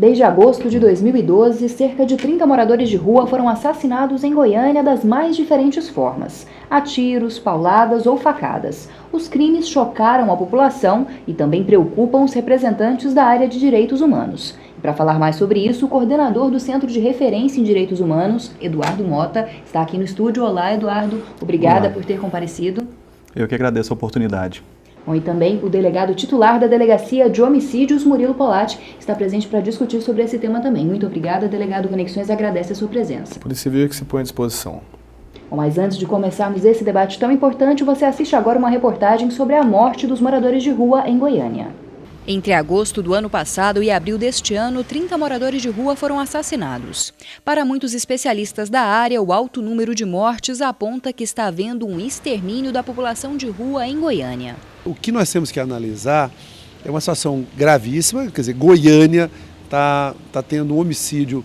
Desde agosto de 2012, cerca de 30 moradores de rua foram assassinados em Goiânia das mais diferentes formas: a tiros, pauladas ou facadas. Os crimes chocaram a população e também preocupam os representantes da área de direitos humanos. E para falar mais sobre isso, o coordenador do Centro de Referência em Direitos Humanos, Eduardo Mota, está aqui no estúdio. Olá, Eduardo. Obrigada por ter comparecido. Eu que agradeço a oportunidade. Bom, e também o delegado titular da Delegacia de Homicídios, Murilo Polatti, está presente para discutir sobre esse tema também. Muito obrigada, delegado. Conexões agradece a sua presença. Polícia Civil que se põe à disposição. Bom, mas antes de começarmos esse debate tão importante, você assiste agora uma reportagem sobre a morte dos moradores de rua em Goiânia. Entre agosto do ano passado e abril deste ano, 30 moradores de rua foram assassinados. Para muitos especialistas da área, o alto número de mortes aponta que está havendo um extermínio da população de rua em Goiânia. O que nós temos que analisar é uma situação gravíssima, quer dizer, Goiânia está tendo um homicídio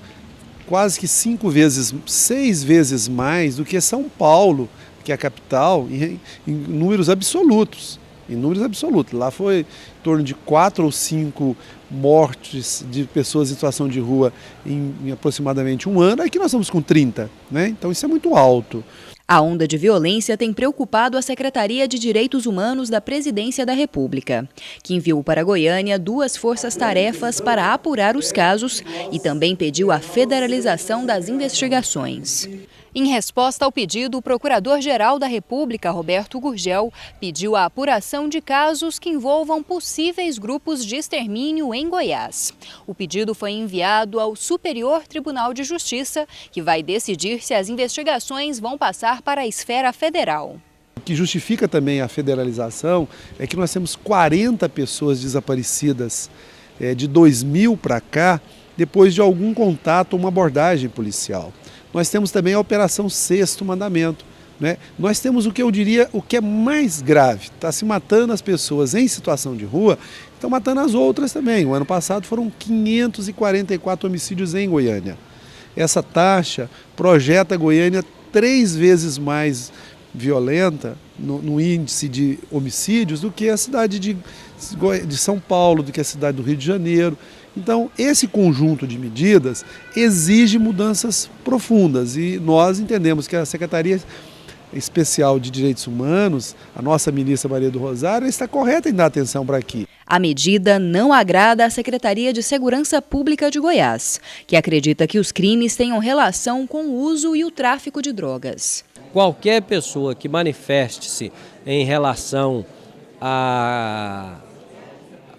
quase que 6 vezes mais do que São Paulo, que é a capital, em números absolutos. Em números absolutos. Lá foi em torno de 4 ou 5 mortes de pessoas em situação de rua em aproximadamente um ano. Aqui nós estamos com 30, né? Então isso é muito alto. A onda de violência tem preocupado a Secretaria de Direitos Humanos da Presidência da República, que enviou para Goiânia 2 forças-tarefas para apurar os casos e também pediu a federalização das investigações. Em resposta ao pedido, o Procurador-Geral da República, Roberto Gurgel, pediu a apuração de casos que envolvam possíveis grupos de extermínio em Goiás. O pedido foi enviado ao Superior Tribunal de Justiça, que vai decidir se as investigações vão passar para a esfera federal. O que justifica também a federalização é que nós temos 40 pessoas desaparecidas de 2000 para cá, depois de algum contato ou uma abordagem policial. Nós temos também a Operação Sexto Mandamento, né? Nós temos o que eu diria, o que é mais grave, está se matando as pessoas em situação de rua, estão matando as outras também. O ano passado foram 544 homicídios em Goiânia. Essa taxa projeta Goiânia 3 vezes mais violenta no índice de homicídios do que a cidade de São Paulo, do que a cidade do Rio de Janeiro. Então, esse conjunto de medidas exige mudanças profundas e nós entendemos que a Secretaria Especial de Direitos Humanos, a nossa ministra Maria do Rosário, está correta em dar atenção para aqui. A medida não agrada à Secretaria de Segurança Pública de Goiás, que acredita que os crimes tenham relação com o uso e o tráfico de drogas. Qualquer pessoa que manifeste-se em relação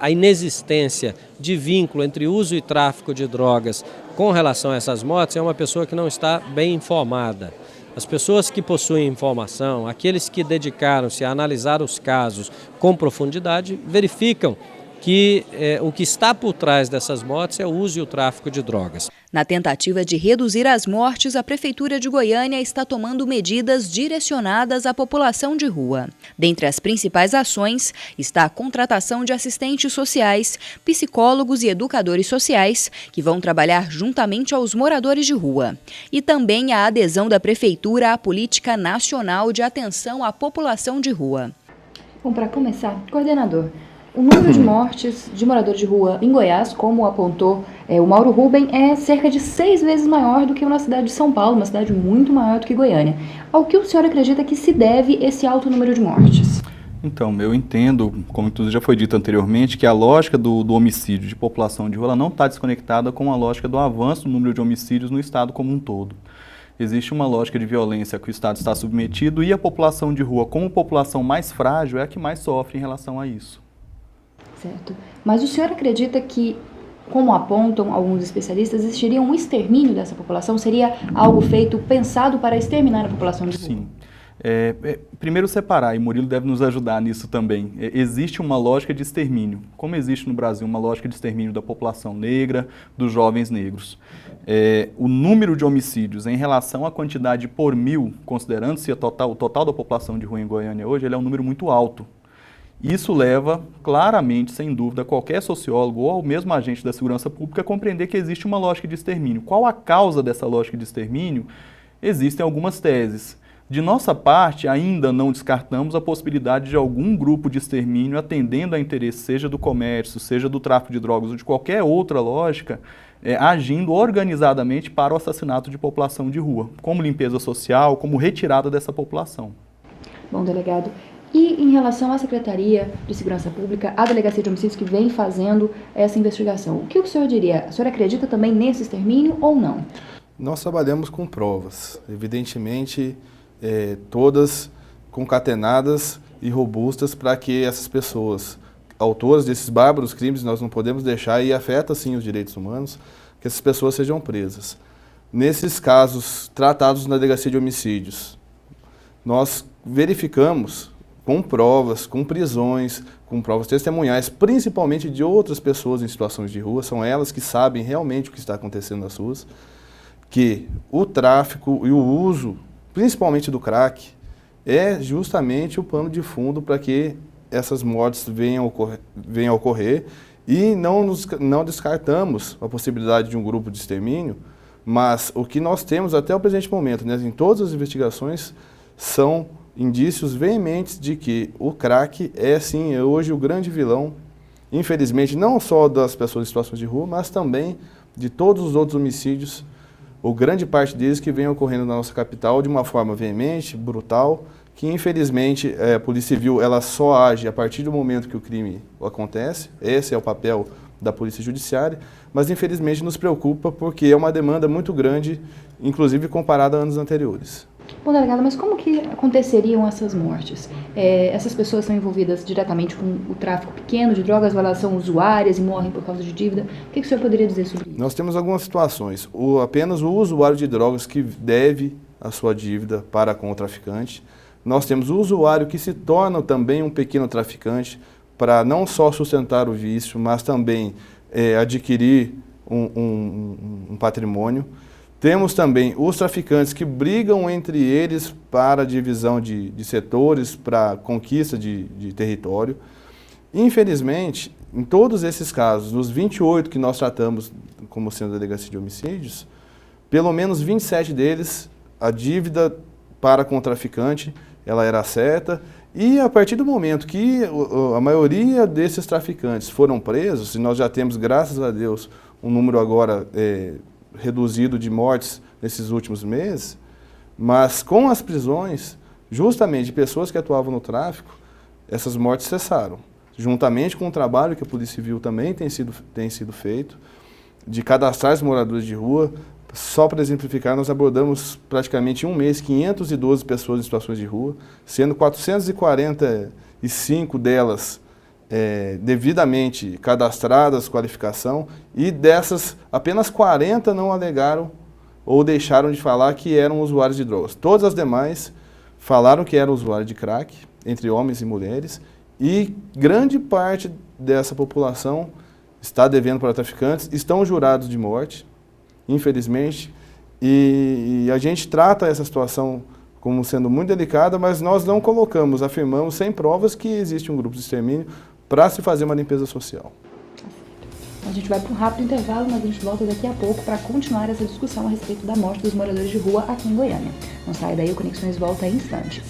a inexistência de vínculo entre uso e tráfico de drogas com relação a essas mortes é uma pessoa que não está bem informada. As pessoas que possuem informação, aqueles que dedicaram-se a analisar os casos com profundidade, verificam que o que está por trás dessas mortes é o uso e o tráfico de drogas. Na tentativa de reduzir as mortes, a Prefeitura de Goiânia está tomando medidas direcionadas à população de rua. Dentre as principais ações está a contratação de assistentes sociais, psicólogos e educadores sociais, que vão trabalhar juntamente aos moradores de rua. E também a adesão da Prefeitura à Política Nacional de Atenção à População de Rua. Bom, para começar, coordenador, o número de mortes de moradores de rua em Goiás, como apontou o Mauro Ruben, é cerca de 6 vezes maior do que na cidade de São Paulo, uma cidade muito maior do que Goiânia. Ao que o senhor acredita que se deve esse alto número de mortes? Então, eu entendo, como tudo já foi dito anteriormente, que a lógica do homicídio de população de rua ela não está desconectada com a lógica do avanço do número de homicídios no estado como um todo. Existe uma lógica de violência que o estado está submetido e a população de rua, como população mais frágil, é a que mais sofre em relação a isso. Certo. Mas o senhor acredita que, como apontam alguns especialistas, existiria um extermínio dessa população? Seria algo feito, pensado para exterminar a população de rua? Sim. Primeiro separar, e Murilo deve nos ajudar nisso também. Existe uma lógica de extermínio, como existe no Brasil uma lógica de extermínio da população negra, dos jovens negros. O número de homicídios em relação à quantidade por mil, considerando-se o total da população de rua em Goiânia hoje, ele é um número muito alto. Isso leva claramente, sem dúvida, qualquer sociólogo ou mesmo agente da segurança pública a compreender que existe uma lógica de extermínio. Qual a causa dessa lógica de extermínio? Existem algumas teses. De nossa parte, ainda não descartamos a possibilidade de algum grupo de extermínio atendendo a interesse, seja do comércio, seja do tráfico de drogas ou de qualquer outra lógica, agindo organizadamente para o assassinato de população de rua, como limpeza social, como retirada dessa população. Bom, delegado, e em relação à Secretaria de Segurança Pública, a Delegacia de Homicídios que vem fazendo essa investigação, o que o senhor diria? O senhor acredita também nesse extermínio ou não? Nós trabalhamos com provas, evidentemente todas concatenadas e robustas para que essas pessoas, autoras desses bárbaros crimes, nós não podemos deixar, e afeta sim os direitos humanos, que essas pessoas sejam presas. Nesses casos tratados na Delegacia de Homicídios, nós verificamos com provas, com prisões, com provas testemunhais, principalmente de outras pessoas em situações de rua, são elas que sabem realmente o que está acontecendo nas ruas, que o tráfico e o uso, principalmente do crack, é justamente o pano de fundo para que essas mortes venham a ocorrer, e não descartamos a possibilidade de um grupo de extermínio, mas o que nós temos até o presente momento, né, em todas as investigações, são indícios veementes de que o crack é sim hoje o grande vilão, infelizmente, não só das pessoas em situações de rua, mas também de todos os outros homicídios, ou grande parte deles que vem ocorrendo na nossa capital de uma forma veemente, brutal, que infelizmente a Polícia Civil ela só age a partir do momento que o crime acontece. Esse é o papel da Polícia Judiciária, mas infelizmente nos preocupa porque é uma demanda muito grande, inclusive comparada a anos anteriores. Bom, delegado, mas como que aconteceriam essas mortes? Essas pessoas são envolvidas diretamente com o tráfico pequeno de drogas, ou elas são usuárias e morrem por causa de dívida? O que o senhor poderia dizer sobre isso? Nós temos algumas situações. Apenas o usuário de drogas que deve a sua dívida para com o traficante. Nós temos o usuário que se torna também um pequeno traficante para não só sustentar o vício, mas também adquirir um patrimônio. Temos também os traficantes que brigam entre eles para a divisão de setores, para a conquista de território. Infelizmente, em todos esses casos, nos 28 que nós tratamos como sendo Delegacia de Homicídios, pelo menos 27 deles, a dívida para com o traficante, ela era certa, e a partir do momento que a maioria desses traficantes foram presos, e nós já temos, graças a Deus, um número agora reduzido de mortes nesses últimos meses, mas com as prisões, justamente de pessoas que atuavam no tráfico, essas mortes cessaram. Juntamente com o trabalho que a Polícia Civil também tem sido feito, de cadastrar os moradores de rua. Só para exemplificar, nós abordamos praticamente em um mês 512 pessoas em situações de rua, sendo 445 delas devidamente cadastradas, qualificação, e dessas apenas 40 não alegaram ou deixaram de falar que eram usuários de drogas. Todas as demais falaram que eram usuários de crack, entre homens e mulheres, e grande parte dessa população está devendo para traficantes, estão jurados de morte, infelizmente, e a gente trata essa situação como sendo muito delicada, mas nós não afirmamos sem provas que existe um grupo de extermínio para se fazer uma limpeza social. A gente vai para um rápido intervalo, mas a gente volta daqui a pouco para continuar essa discussão a respeito da morte dos moradores de rua aqui em Goiânia. Não sai daí, o Conexões volta em instantes.